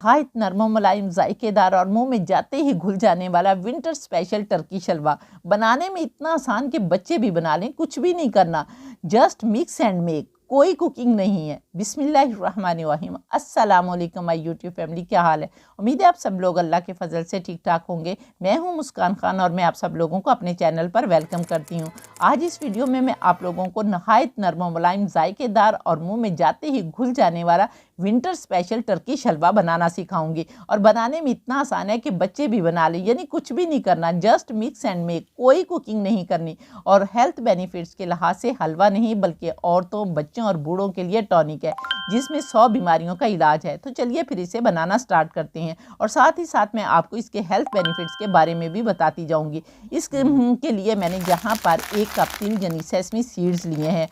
नहायत नरम मुलायम जायकेदार और मुंह में जाते ही घुल जाने वाला विंटर स्पेशल टर्की शलवा बनाने में इतना आसान कि बच्चे भी बना लें। कुछ भी नहीं करना, जस्ट मिक्स एंड मेक। कोई कुकिंग नहीं है। बिस्मिल्लाहिर्रहमानिर्रहीम। अस्सलाम वालेकुम माय यूट्यूब फैमिली, क्या हाल है? उम्मीद है आप सब लोग अल्लाह के फजल से ठीक ठाक होंगे। मैं हूं मुस्कान खान और मैं आप सब लोगों को अपने चैनल पर वेलकम करती हूं। आज इस वीडियो में मैं आप लोगों को नहायत नरम मुलायम जायकेदार और मुंह में जाते ही घुल जाने वाला विंटर स्पेशल टर्की शलवा बनाना सिखाऊंगी। और बनाने में इतना आसान है कि बच्चे भी बना लें, यानी कुछ भी नहीं करना, जस्ट मिक्स एंड मेक। कोई कुकिंग नहीं करनी। और हेल्थ बेनिफिट्स के लिहाज से हलवा नहीं बल्कि औरतों, बच्चों और बूढ़ों के लिए टॉनिक है, जिसमें 100 बीमारियों का इलाज है। तो चलिए फिर इसे बनाना स्टार्ट करते हैं। और साथ ही साथ मैं आपको इसके हेल्थ बेनिफिट्स के बारे में भी बताती जाऊंगी। इसके लिए मैंने यहाँ पर 1 कप तिल यानी सेसमी सीड्स लिए हैं।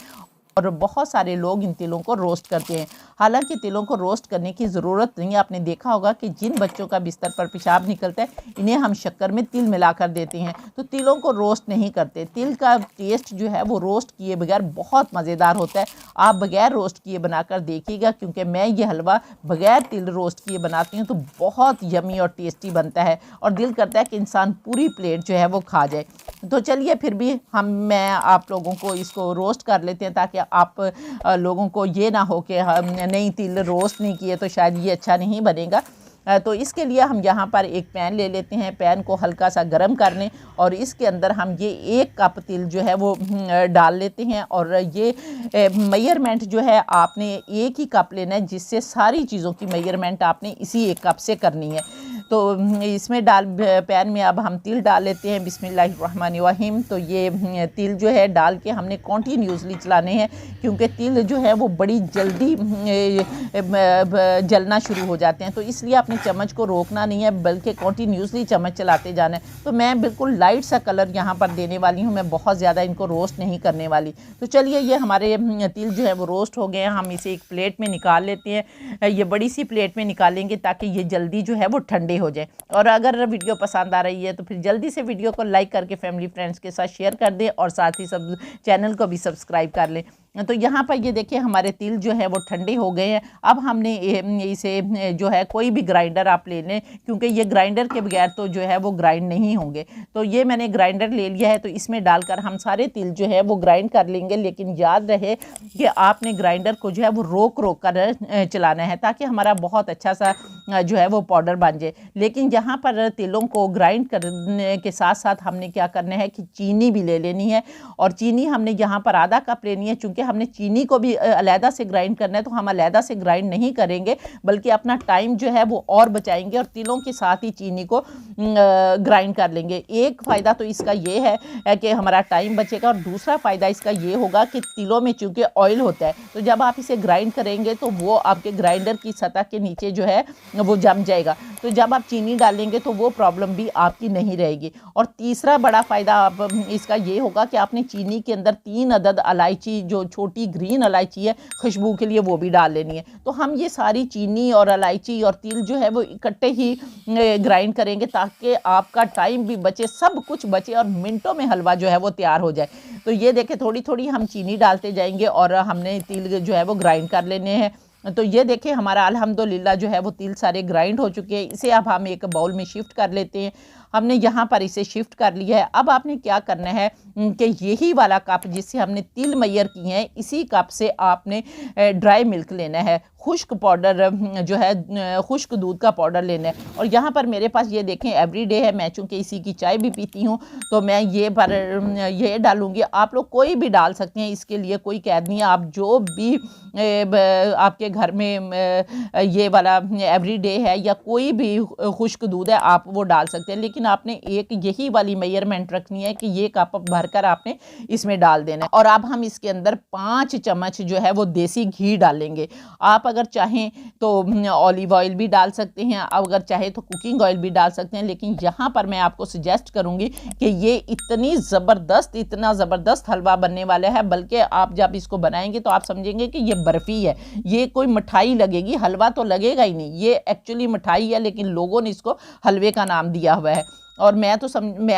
और बहुत सारे लोग इन तिलों को रोस्ट करते हैं। हालांकि तिलों को रोस्ट करने की ज़रूरत नहीं है। आपने देखा होगा कि जिन बच्चों का बिस्तर पर पेशाब निकलता है, इन्हें हम शक्कर में तिल मिलाकर देते हैं। तो तिलों को रोस्ट नहीं करते। तिल का टेस्ट जो है वो रोस्ट किए बगैर बहुत मज़ेदार होता है। आप बगैर रोस्ट किए बनाकर देखिएगा, क्योंकि मैं ये हलवा बगैर तिल रोस्ट किए बनाती हूँ तो बहुत यमी और टेस्टी बनता है। और दिल करता है कि इंसान पूरी प्लेट जो है वो खा जाए। तो चलिए फिर भी मैं आप लोगों को इसको रोस्ट कर लेते हैं, ताकि आप लोगों को ये ना हो कि नहीं, तिल रोस्ट नहीं किए तो शायद ये अच्छा नहीं बनेगा। तो इसके लिए हम यहाँ पर एक पैन ले लेते हैं। पैन को हल्का सा गर्म कर लें और इसके अंदर हम ये 1 कप तिल जो है वो डाल लेते हैं। और ये मेजरमेंट जो है आपने 1 ही कप लेना है, जिससे सारी चीज़ों की मेजरमेंट आपने इसी 1 कप से करनी है। तो इसमें पैन में अब हम तिल डाल लेते हैं। बिस्मिल्लाहिर्रहमानिर्रहीम। तो ये तिल जो है डाल के हमने कॉन्टीन्यूसली चलाने हैं, क्योंकि तिल जो है वो बड़ी जल्दी जलना शुरू हो जाते हैं। तो इसलिए अपने चम्मच को रोकना नहीं है, बल्कि कॉन्टीन्यूसली चम्मच चलाते जाना है। तो मैं बिल्कुल लाइट सा कलर यहाँ पर देने वाली हूँ, मैं बहुत ज़्यादा इनको रोस्ट नहीं करने वाली। तो चलिए, ये हमारे तिल जो है वो रोस्ट हो गए हैं। हम इसे एक प्लेट में निकाल लेते हैं। ये बड़ी सी प्लेट में निकालेंगे ताकि ये जल्दी जो है वो ठंडे हो जाए। और अगर वीडियो पसंद आ रही है तो फिर जल्दी से वीडियो को लाइक करके फैमिली फ्रेंड्स के साथ शेयर कर दें, और साथ ही सब चैनल को भी सब्सक्राइब कर लें। तो यहाँ पर ये देखिए, हमारे तिल जो है वो ठंडे हो गए हैं। अब हमने इसे जो है, कोई भी ग्राइंडर आप ले लें, क्योंकि ये ग्राइंडर के बगैर तो जो है वो ग्राइंड नहीं होंगे। तो ये मैंने ग्राइंडर ले लिया है। तो इसमें डालकर हम सारे तिल जो है वो ग्राइंड कर लेंगे। लेकिन याद रहे कि आपने ग्राइंडर को जो है वो रोक रोक कर चलाना है, ताकि हमारा बहुत अच्छा सा जो है वो पाउडर बन जाए। लेकिन यहाँ पर तिलों को ग्राइंड करने के साथ साथ हमने क्या करना है कि चीनी भी ले लेनी है। और चीनी हमने यहाँ पर आधा कप लेनी है। चूँकि हमने चीनी को भी अलहदा से ग्राइंड करना है, तो हम अलहदा से ग्राइंड नहीं करेंगे, बल्कि अपना टाइम जो है वो और बचाएंगे और तिलों के साथ ही चीनी को ग्राइंड कर लेंगे। एक फ़ायदा तो इसका ये है कि हमारा टाइम बचेगा, और दूसरा फ़ायदा इसका ये होगा कि तिलों में चूँकि ऑयल होता है, तो जब आप इसे ग्राइंड करेंगे तो वो आपके ग्राइंडर की सतह के नीचे जो है वो जम जाएगा। तो जब आप चीनी डालेंगे तो वो प्रॉब्लम भी आपकी नहीं रहेगी। और तीसरा बड़ा फ़ायदा आप इसका ये होगा कि आपने चीनी के अंदर 3 अदद इलायची, जो छोटी ग्रीन इलायची है खुशबू के लिए, वो भी डाल लेनी है। तो हम ये सारी चीनी और इलायची और तिल जो है वो इकट्ठे ही ग्राइंड करेंगे, ताकि आपका टाइम भी बचे, सब कुछ बचे और मिनटों में हलवा जो है वो तैयार हो जाए। तो ये देखें, थोड़ी थोड़ी हम चीनी डालते जाएंगे और हमने तिल जो है वो ग्राइंड कर लेने हैं। तो ये देखें, हमारा अल्हम्दुलिल्लाह जो है वो तिल सारे ग्राइंड हो चुके हैं। इसे अब हम एक बाउल में शिफ्ट कर लेते हैं। हमने यहाँ पर इसे शिफ्ट कर लिया है। अब आपने क्या करना है कि यही वाला कप जिससे हमने तिल मैयर किए हैं, इसी कप से आपने ड्राई मिल्क लेना है, खुश्क पाउडर जो है, खुश्क दूध का पाउडर लेना है। और यहाँ पर मेरे पास ये देखें एवरीडे है, मैं चूँकि इसी की चाय भी पीती हूँ, तो मैं ये डालूँगी। आप लोग कोई भी डाल सकते हैं, इसके लिए कोई कैद नहीं है। आप जो भी आपके घर में ये वाला एवरीडे है या कोई भी खुश्क दूध है, आप वो डाल सकते हैं। लेकिन आपने एक यही वाली मेजरमेंट रखनी है कि ये कप भरकर आपने इसमें डाल देना है। और अब हम इसके अंदर 5 चम्मच जो है वो देसी घी डालेंगे। आप अगर चाहें तो ऑलिव ऑयल भी डाल सकते हैं, अगर चाहे तो कुकिंग ऑयल भी डाल सकते हैं। लेकिन यहाँ पर मैं आपको सजेस्ट करूँगी कि ये इतना ज़बरदस्त हलवा बनने वाला है, बल्कि आप जब इसको बनाएंगे तो आप समझेंगे कि ये बर्फ़ी है, ये कोई मिठाई लगेगी, हलवा तो लगेगा ही नहीं। ये एक्चुअली मिठाई है, लेकिन लोगों ने इसको हलवे का नाम दिया हुआ है। और मैं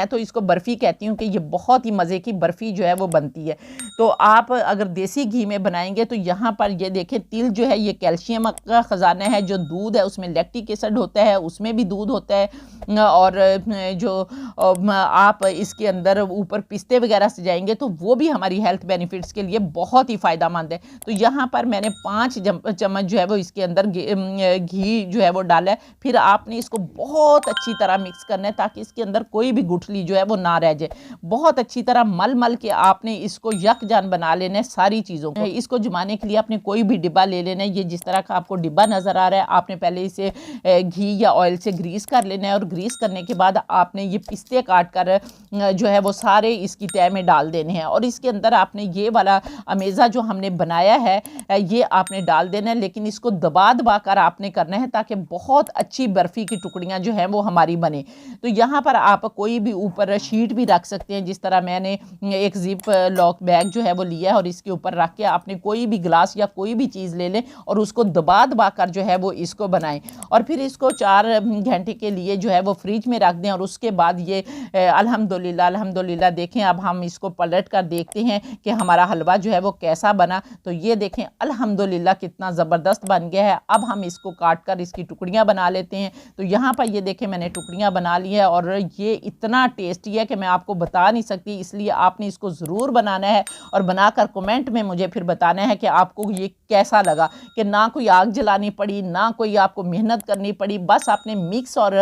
तो इसको बर्फ़ी कहती हूँ कि ये बहुत ही मज़े की बर्फ़ी जो है वो बनती है। तो आप अगर देसी घी में बनाएंगे तो यहाँ पर ये देखें, तिल जो है ये कैल्शियम का ख़जाना है। जो दूध है उसमें लैक्टिक एसिड होता है, उसमें भी दूध होता है। और जो आप इसके अंदर ऊपर पिस्ते वगैरह से जाएंगे तो वो भी हमारी हेल्थ बेनिफिट्स के लिए बहुत ही फ़ायदेमंद है। तो यहाँ पर मैंने 5 चम्मच जो है वो इसके अंदर घी जो है वो डाला है। फिर आपने इसको बहुत अच्छी तरह मिक्स करना है ताकि इसके अंदर कोई भी गुठली जो है वो ना रह जाए। बहुत अच्छी तरह मल मल के आपने इसको यकजान बना लेना है सारी चीज़ों को। इसको जमाने के लिए आपने कोई भी डिब्बा ले लेना है। ये जिस तरह का आपको डिब्बा नज़र आ रहा है, आपने पहले इसे घी या ऑयल से ग्रीस कर लेना है और ग्रीस करने के बाद आपने ये पिस्ते काट कर जो है वो सारे इसकी तह में डाल देने हैं। और इसके अंदर आपने ये वाला अमेज़ा जो हमने बनाया है ये आपने डाल देना है, लेकिन इसको दबा दबा कर आपने करना है ताकि बहुत अच्छी बर्फ़ी की टुकड़ियाँ जो हैं वो हमारी बने। तो यहाँ पर आप कोई भी ऊपर शीट भी रख सकते हैं। जिस तरह मैंने एक जिप लॉक बैग जो है वो लिया है और इसके ऊपर रख के आपने कोई भी गिलास या कोई भी चीज़ ले लें और उसको दबा दबा कर जो है वो इसको बनाएं। और फिर इसको 4 घंटे के लिए जो है वो फ्रिज में रख दें। और उसके बाद ये अल्हम्दुलिल्लाह देखें, अब हम इसको पलट कर देखते हैं कि हमारा हलवा जो है वो कैसा बना। तो ये देखें अल्हम्दुलिल्लाह कितना ज़बरदस्त बन गया है। अब हम इसको काट कर इसकी टुकड़ियाँ बना लेते हैं। तो यहाँ पर ये देखें मैंने टुकड़ियाँ बना ली है और ये इतना टेस्टी है कि मैं आपको बता नहीं सकती। इसलिए आपने इसको ज़रूर बनाना है और बनाकर कमेंट में मुझे फिर बताना है कि आपको ये कैसा लगा, कि ना कोई आग जलानी पड़ी, ना कोई आपको मेहनत करनी पड़ी, बस आपने मिक्स और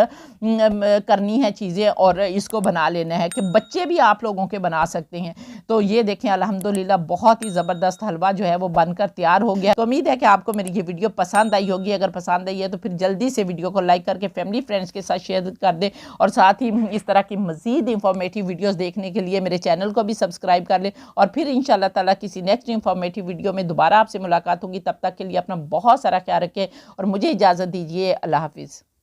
करनी है चीज़ें और इसको बना लेना है कि बच्चे भी आप लोगों के बना सकते हैं। तो ये देखें अल्हम्दुलिल्लाह बहुत ही ज़बरदस्त हलवा जो है वो बनकर तैयार हो गया। तो उम्मीद है कि आपको मेरी ये वीडियो पसंद आई होगी। अगर पसंद आई है तो फिर जल्दी से वीडियो को लाइक करके फैमिली फ्रेंड्स के साथ शेयर कर दें और साथ ही इस तरह की मज़ीद इंफॉर्मेटिव वीडियोज़ देखने के लिए मेरे चैनल को भी सब्सक्राइब कर लें। और फिर इंशाअल्लाह ताला किसी नेक्स्ट इंफॉर्मेटिव वीडियो में दोबारा आपसे मुलाकात होगी। तब तक के लिए अपना बहुत सारा ख्याल रखें और मुझे इजाज़त दीजिए। अल्लाह हाफिज़।